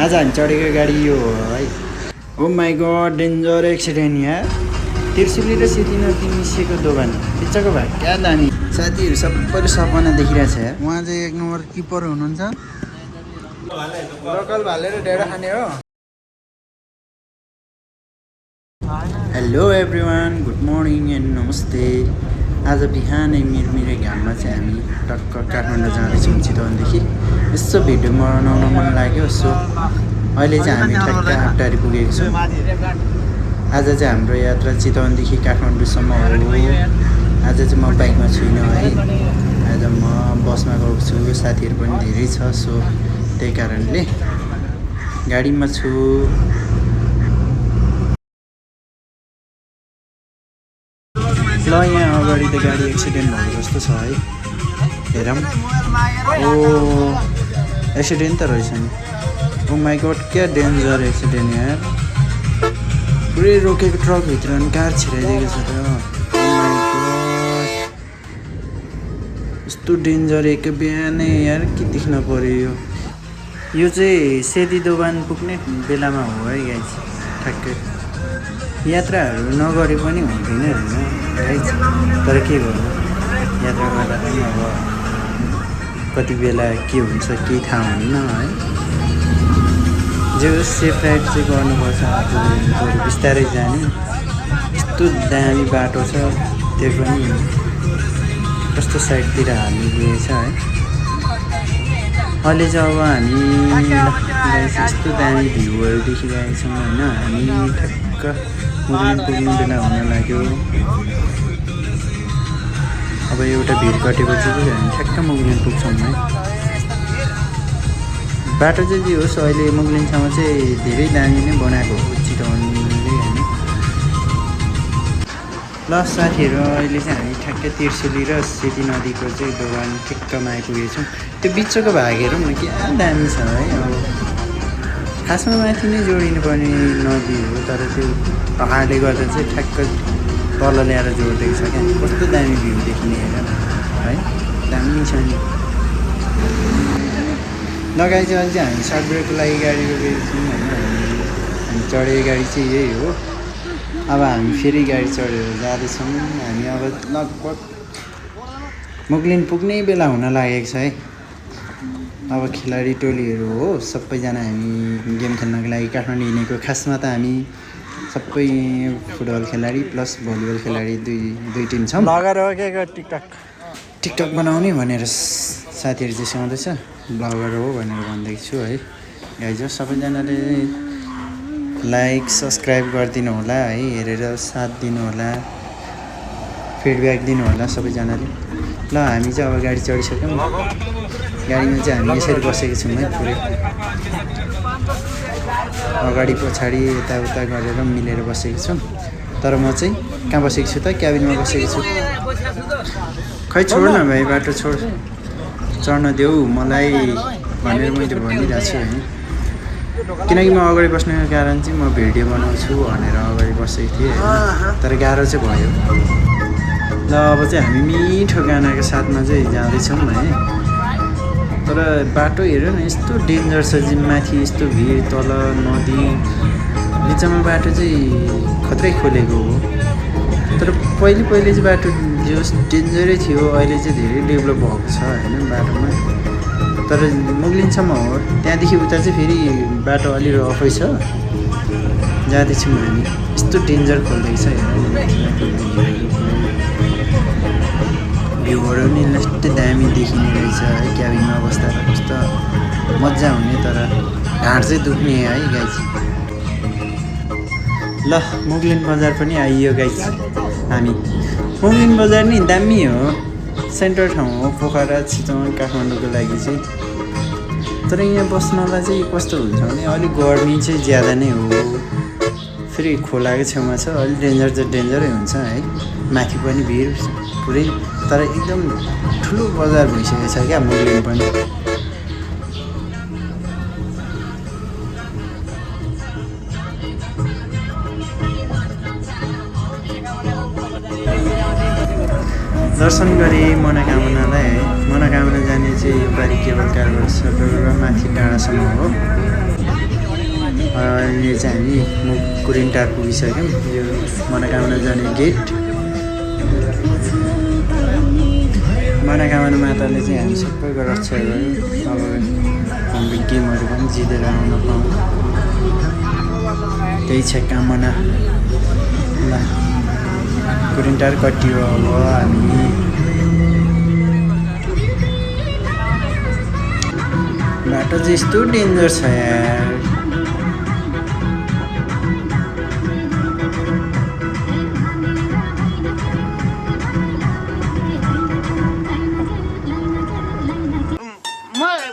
आज हामी चढेको गाडी यो हो है। ओ माई गड डेन्जर एक्सिडेन्ट यार। त्रिशुली र सिटी नदी मिसिएको दोकान बिचको भए क्या दामी। साथीहरू सबैले सपना देखिरहेछ यार। उहाँ चाहिँ एक नम्बर किपर हुनुहुन्छ। लोकल भालेर ढेँडो खाने हो। Hello everyone, good morning and नमस्ते। आज बिहानै मिरमिरे घाममा चाहिँ हामी टक्क काठमाडौँ जाँदैछौँ चितवनदेखि। यसो भिडियो बनाउन मन लाग्यो। सो अहिले चाहिँ हामी ठ्याक्क आँपटारी पुगेको छौँ। आज चाहिँ हाम्रो यात्रा चितवनदेखि काठमाडौँसम्म हो। आज चाहिँ म बाइकमा छुइनँ है, आज म बसमा गएको छु। साथीहरू पनि धेरै छ, सो त्यही कारणले गाडीमा छु। ल यहाँ अगाडि त गाडी एक्सिडेन्ट भएको जस्तो छ है, हेरौँ। ओ एक्सिडेन्ट त रहेछ नि। ओ माई गड क्या डेन्जर एक्सिडेन्ट यार। पुरै रोकेको ट्रकभित्र अनि कार छिराइदिएको छ त। ओ माई गड यस्तो डेन्जर एक बिहानै यार, के देख्न पर्यो यो चाहिँ सेती दोकान पुग्ने बेलामा हो है गाइज। ठ्याक्कै यात्राहरू नगरे पनि हुँदैन होइन गाइज, तर के गर्नु, यात्रा गर्दा पनि अब कति बेला के हुन्छ केही थाहा हुन्न है। जे सेफ राइड चाहिँ गर्नुपर्छ। बरु बिस्तारै जाने। यस्तो दामी बाटो छ, त्यो पनि कस्तो साइडतिर हालिदिएछ है। अहिले चाहिँ अब हामी यस्तो दामी भ्यूहरू देखिरहेका छौँ होइन। हामी ठ्याक्क मुगलिन पुग्ने बेला हुन लाग्यो। अब एउटा भिड कटेपछि चाहिँ हामी ठ्याक्क मुगलिन पुग्छौँ है। बाटो चाहिँ जे होस्, अहिले मुगलिनसम्म चाहिँ धेरै दामी नै बनाएको हो चितवनले होइन। ल साथीहरू, अहिले चाहिँ हामी ठ्याक्कै त्रिशुली र सेती नदीको चाहिँ दोकान ठिक्कमा आइपुगेछौँ। त्यो बिचको भाग हेरौँ न, क्या दामी छ है। अब खासमा माथि नै जोडिनुपर्ने नदी हो, तर त्यो पहाडले गर्दा चाहिँ ठ्याक्क तल ल्याएर जोडिदिएको छ क्या। कस्तो दामी भ्यू देखिने हेर है, दामी छ नि। लगाइ चाहिँ अहिले चाहिँ हामी सर्ट ब्रेकको लागि गाडी रोकेको छौँ होइन। हामी चढेको गाडी चाहिँ यही हो। अब हामी फेरि गाडी चढेर जाँदैछौँ। हामी अब लगभग मुगलिन पुग्ने बेला हुन लागेको छ है। अब खेलाडी टोलीहरू हो सबैजना हामी गेम खेल्नको लागि काठमाडौँ हिँडेको। खासमा त हामी सबै फुटबल खेलाडी प्लस भलिबल खेलाडी दुई टिम छौँ। लगाएर हो क्या टिकटक बनाउने भनेर साथीहरू चाहिँ सिकाउँदैछ। ब्लगर हो भनेर भन्दैछु है गाइज। सबैजनाले लाइक सब्सक्राइब गरिदिनु होला है, हेरेर साथ दिनु होला, फिडब्याक दिनु होला सबैजनाले। ल हामी चाहिँ अब गाडी चढिसक्यौँ। गाडीमा चाहिँ हामी यसरी बसेको छौँ है, पुरै अगाडि पछाडि यताउता गरेर मिलेर बसेको छौँ। तर म चाहिँ कहाँ बसेको छु त, क्याबिनमा बसेको छु। खै छोड न भाइ, बाटो छोड, चढ्न देऊ मलाई भनेर मैले भनिरहेको छु होइन। किनकि म अगाडि बस्नुको कारण चाहिँ म भिडियो बनाउँछु भनेर अगाडि बसेको थिएँ होइन, तर गाह्रो चाहिँ भयो। ल अब चाहिँ हामी मिठो गानाको साथमा चाहिँ जाँदैछौँ है। तर बाटो हेर न, यस्तो डेन्जर छ। माथि यस्तो भिड, तल नदी, बिचमा बाटो चाहिँ खत्रै खोलेको हो। तर पहिले चाहिँ बाटो जो डेन्जरै थियो, अहिले चाहिँ धेरै डेभलप भएको छ होइन बाटोमा। तर मुगलिनसम्म हो, त्यहाँदेखि उता चाहिँ फेरि बाटो अलि रफै छ। जाँदैछौँ हामी। यस्तो डेन्जर खोल्दैछ भ्यूहरू नि यस्तो दामी देखिने रहेछ है। क्याबिनमा बस्दा त कस्तो मजा हुने, तर ढाँड चाहिँ दुख्ने है गाइज। ल मुगलिन बजार पनि आइयो गाइज। हामी मुगलिन बजार नि दामी हो, सेन्टर ठाउँ हो पोखरा चितवन काठमाडौँको लागि चाहिँ। तर यहाँ बस्नलाई चाहिँ कस्तो हुन्छ भने अलिक गर्मी चाहिँ ज्यादा नै हो। फेरि खोलाको छेउमा छ, अलिक डेन्जरै हुन्छ है। माथि पनि भिड पुरै, तर एकदम ठुलो बजार भइसकेको छ क्या मुगलिन पनि। दर्शन गरे मनोकामनालाई है। मनोकामना जाने चाहिँ यो पारि केवल कारबाट सकेर माथि डाँडासम्म हो। यहाँनिर चाहिँ हामी कुरिन्टार पुगिसक्यौँ। यो मनोकामना जाने गेट। मनोकामना माताले चाहिँ हामी सबैको रक्षा गर्यो। अब हाम्रो गेमहरू पनि जितेर आउन पाऊँ, त्यही छ कामना। ल कुरिन्टार कटियो अब हामी। बाटो चाहिँ यस्तो डेन्जर छ यार।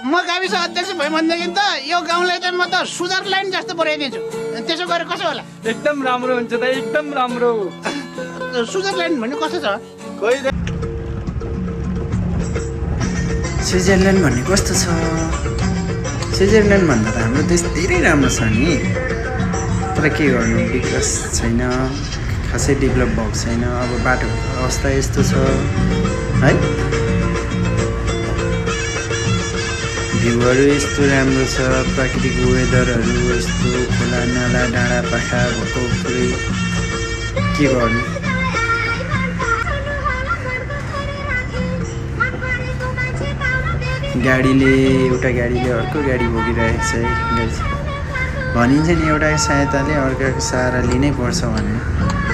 म गाविस अध्यक्ष भयो भनेदेखि त यो गाउँलाई चाहिँ म त स्विजरल्यान्ड जस्तो बनाइदिन्छु। त्यसो गरेर कसो होला? एकदम राम्रो हुन्छ त, एकदम राम्रो। स्विजरल्यान्ड भन्ने कस्तो छ? स्विजरल्यान्ड भन्ने कस्तो छ? स्विजरल्यान्ड भन्दा त हाम्रो देश धेरै राम्रो छ नि। तर के गर्नु, विकास छैन, खासै डेभलप भएको छैन। अब बाटोको अवस्था यस्तो छ है। भ्यूहरू यस्तो राम्रो छ, प्राकृतिक वेदरहरू यस्तो, खोला नाला डाँडा पाखा भएको पुरै के गर्नु। एउटा गाडीले अर्को गाडी बोकिरहेको छ है गाइस। भनिन्छ नि एउटा सहायताले अर्काको सहारा लिनै पर्छ भन्ने,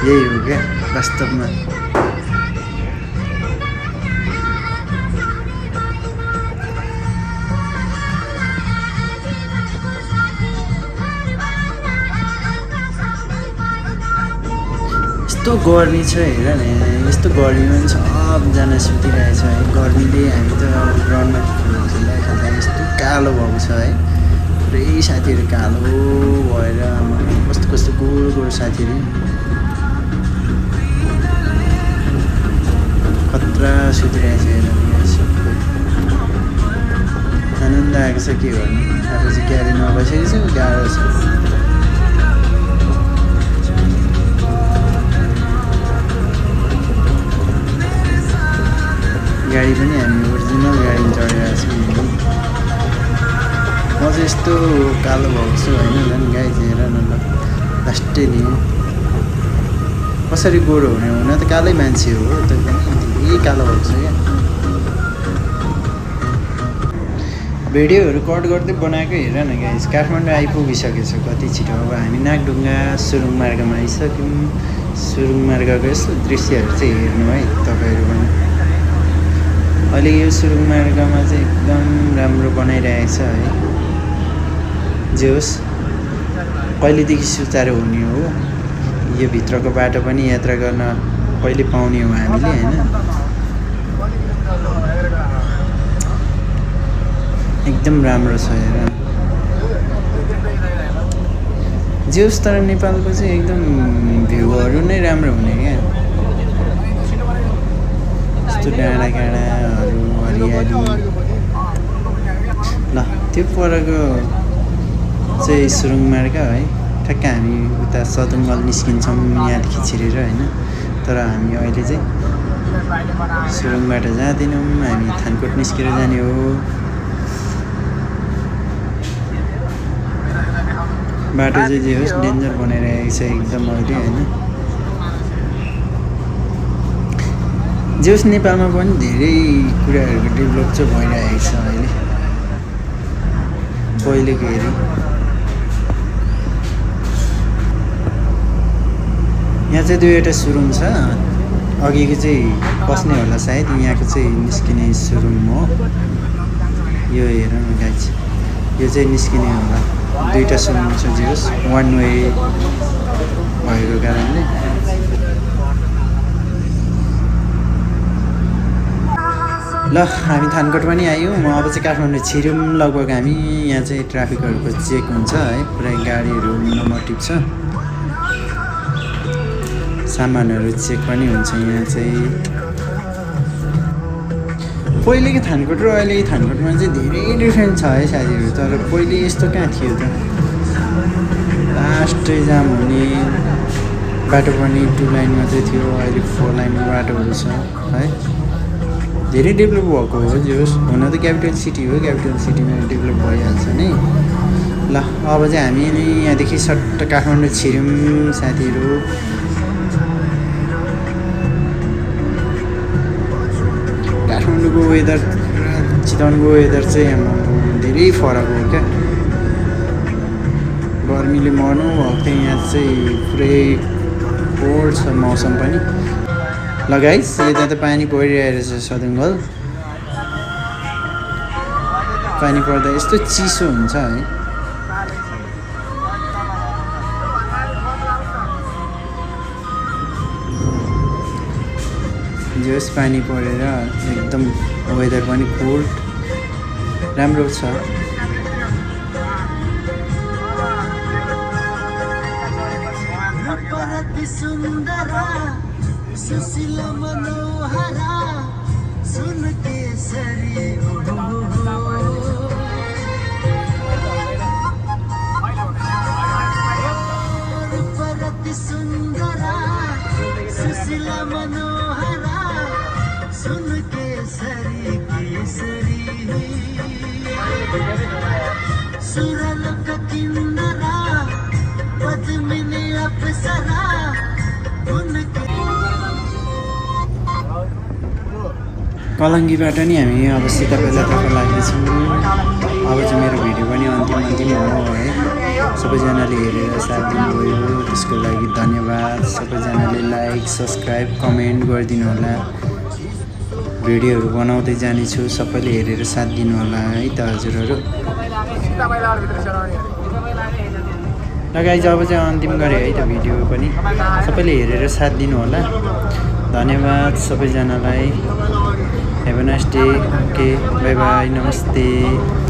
यही हो क्या वास्तवमा। यस्तो गर्मी छ हेर न, यस्तो गर्मीमा पनि सबजना सुतिरहेछ है। गर्मीले हामी त ग्राउन्डमा खेल्दा यस्तो कालो भएको छ है। पुरै साथीहरू कालो भएर कस्तो कस्तो गोल गोल साथीहरू खतरा सुतिरहेछ हेर। आनन्द आएको छ, के गर्नु। आफू चाहिँ क्याबिनमा बसेको छु, गाह्रो छ। गाडी पनि हामी ओरिजिनल गाडीमा चढेर छौँ। म चाहिँ यस्तो कालो भएको छु होइन, झन् गाई हेर न ल। लास्टै नि कसरी गोरो हुने, हुन त कालै मान्छे हो, तर पनि यही कालो भएको छ क्या। भिडियोहरू कट गर्दै बनाएको हेर न गाइस। काठमाडौँ आइपुगिसकेछ कति छिटो। अब हामी नागढुङ्गा सुरुङ मार्गमा आइसक्यौँ। सुरुङ मार्गको यस्तो दृश्यहरू चाहिँ हेर्नु है तपाईँहरू पनि। अहिले यो सुरुङ मार्गमा चाहिँ एकदम राम्रो बनाइरहेको छ है। जे होस्, कहिलेदेखि सुचारू हुने हो यो भित्रको बाटो पनि यात्रा गर्न कहिले पाउने हो हामीले होइन। एकदम राम्रो छ हेर। जे होस्, तर नेपालको चाहिँ एकदम भ्यूहरू नै राम्रो हुने क्या। यस्तो डाँडाकाँडाहरू हरियाली। ल त्यो परको चाहिँ सुरुङ मार्ग है। ठ्याक्क हामी उता सदुङ्गल निस्किन्छौँ यहाँदेखि छिरेर होइन। तर हामी अहिले चाहिँ सुरुङबाट जाँदैनौँ, हामी थानकोट निस्केर जाने हो। बाटो चाहिँ जे होस् डेन्जर बनाइरहेको छ एकदम अहिले होइन। जे होस् नेपालमा पनि धेरै कुराहरूको डेभलप चाहिँ भइरहेको छ अहिले पहिलेको हेरी। यहाँ चाहिँ दुईवटा सुरुङ छ। अघिको चाहिँ पस्ने होला सायद, यहाँको चाहिँ निस्किने सुरुङ हो यो। हेर न गाइस, यो चाहिँ निस्किने होला। दुईवटा सुरुङ छ जे होस्, वान वे भएको कारणले। ल हामी थानकोट पनि आयौँ। म अब चाहिँ काठमाडौँ छिर्यौँ लगभग हामी। यहाँ चाहिँ ट्राफिकहरूको चेक हुन्छ है, पुरै गाडीहरू नम्बर टिप्छ, सामानहरू चेक पनि हुन्छ यहाँ चाहिँ। पहिलेको थानकोट र अहिलेको थानकोटमा चाहिँ धेरै डिफ्रेन्स छ है साथीहरू। तर पहिले यस्तो कहाँ थियो त, लास्टै जाम हुने बाटो पनि 2 लाइन मात्रै थियो, अहिले 4 लाइनको बाटोहरू छ है। धेरै डेभलप भएको हो जे होस्। हुन त क्यापिटल सिटी हो, क्यापिटल सिटीमा डेभलप भइहाल्छ नि। ल ल अब चाहिँ हामी यहाँदेखि सट्ट काठमाडौँ छिर्यौँ साथीहरू। काठमाडौँको वेदर र चितवनको वेदर चाहिँ धेरै फरक हो क्या। गर्मीले मर्नु भएको थियो, यहाँ चाहिँ पुरै कोल्ड छ मौसम पनि। ल गाइस यता त पानी परिरहेको रहेछ सदुङ्गल। पानी पर्दा यस्तो चिसो हुन्छ है। जस पानी परेर एकदम वेदर पनि कोल्ड राम्रो छ। सुशीला मनोहरा सुन केसरी परति सुंदरा सुशीला मनोहरा सुन केसरी केसरी सुरलोक किन्नरा पद्मिनी अप्सरा कलङ्गीबाट नि हामी अब सीतापेलातर्फ लाग्दैछौँ। अब चाहिँ मेरो भिडियो पनि अन्तिम हो है। सबैजनाले हेरेर साथ दिनुभयो त्यसको लागि धन्यवाद। सबैजनाले लाइक सब्सक्राइब कमेन्ट गरिदिनु होला। भिडियोहरू बनाउँदै जानेछु, सबैले हेरेर साथ दिनु होला है त हजुरहरू। ल गाइज अब चाहिँ अन्तिम गरे है त भिडियो पनि। सबैले हेरेर साथ दिनु होला। धन्यवाद सबैजनालाई। Have a nice day. Okay, bye bye. Namaste.